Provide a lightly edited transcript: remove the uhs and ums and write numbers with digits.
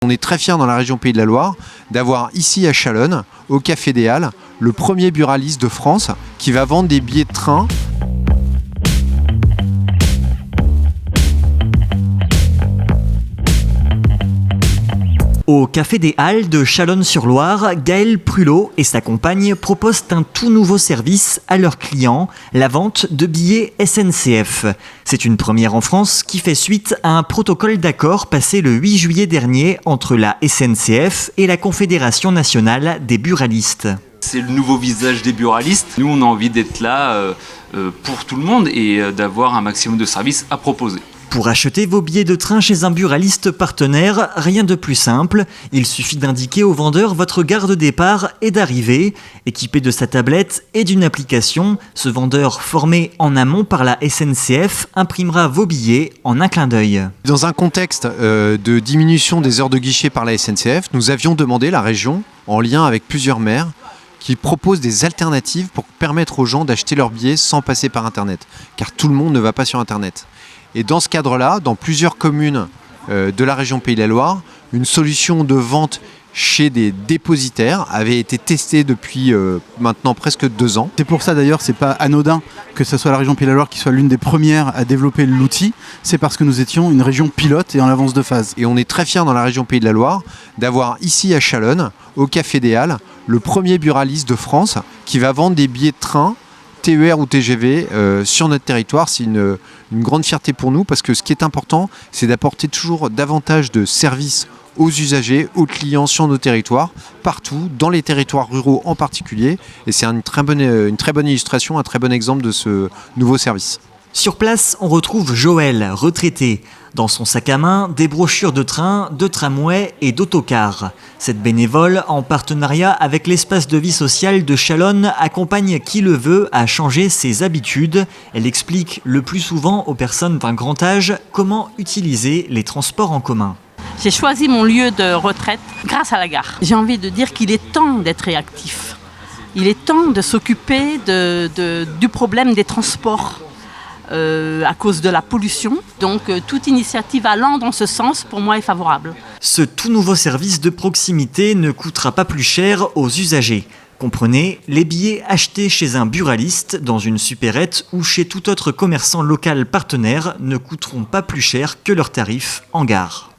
On est très fiers dans la région Pays de la Loire d'avoir ici à Chalonnes, au Café des Halles, le premier buraliste de France qui va vendre des billets de train. Au Café des Halles de Chalonnes-sur-Loire, Gaël Prulot et sa compagne proposent un tout nouveau service à leurs clients, la vente de billets SNCF. C'est une première en France qui fait suite à un protocole d'accord passé le 8 juillet dernier entre la SNCF et la Confédération nationale des buralistes. C'est le nouveau visage des buralistes. Nous, on a envie d'être là pour tout le monde et d'avoir un maximum de services à proposer. Pour acheter vos billets de train chez un buraliste partenaire, rien de plus simple. Il suffit d'indiquer au vendeur votre gare de départ et d'arrivée. Équipé de sa tablette et d'une application, ce vendeur formé en amont par la SNCF imprimera vos billets en un clin d'œil. Dans un contexte de diminution des heures de guichet par la SNCF, nous avions demandé à la région, en lien avec plusieurs maires, qui proposent des alternatives pour permettre aux gens d'acheter leurs billets sans passer par Internet, car tout le monde ne va pas sur Internet. Et dans ce cadre-là, dans plusieurs communes de la région Pays de la Loire, une solution de vente chez des dépositaires avait été testée depuis maintenant presque 2 ans. C'est pour ça d'ailleurs, c'est pas anodin que ce soit la région Pays de la Loire qui soit l'une des premières à développer l'outil. C'est parce que nous étions une région pilote et en avance de phase. Et on est très fiers dans la région Pays de la Loire d'avoir ici à Chalonnes, au Café des Halles, le premier buraliste de France qui va vendre des billets de train, TER ou TGV sur notre territoire. C'est une grande fierté pour nous parce que ce qui est important, c'est d'apporter toujours davantage de services aux usagers, aux clients sur nos territoires, partout, dans les territoires ruraux en particulier. Et c'est une très bonne illustration, un très bon exemple de ce nouveau service. Sur place, on retrouve Joël, retraité. Dans son sac à main, des brochures de train, de tramway et d'autocars. Cette bénévole, en partenariat avec l'espace de vie sociale de Chalonnes, accompagne qui le veut à changer ses habitudes. Elle explique le plus souvent aux personnes d'un grand âge comment utiliser les transports en commun. J'ai choisi mon lieu de retraite grâce à la gare. J'ai envie de dire qu'il est temps d'être réactif. Il est temps de s'occuper du problème des transports. À cause de la pollution. Donc toute initiative allant dans ce sens, pour moi, est favorable. Ce tout nouveau service de proximité ne coûtera pas plus cher aux usagers. Comprenez, les billets achetés chez un buraliste, dans une supérette ou chez tout autre commerçant local partenaire ne coûteront pas plus cher que leurs tarifs en gare.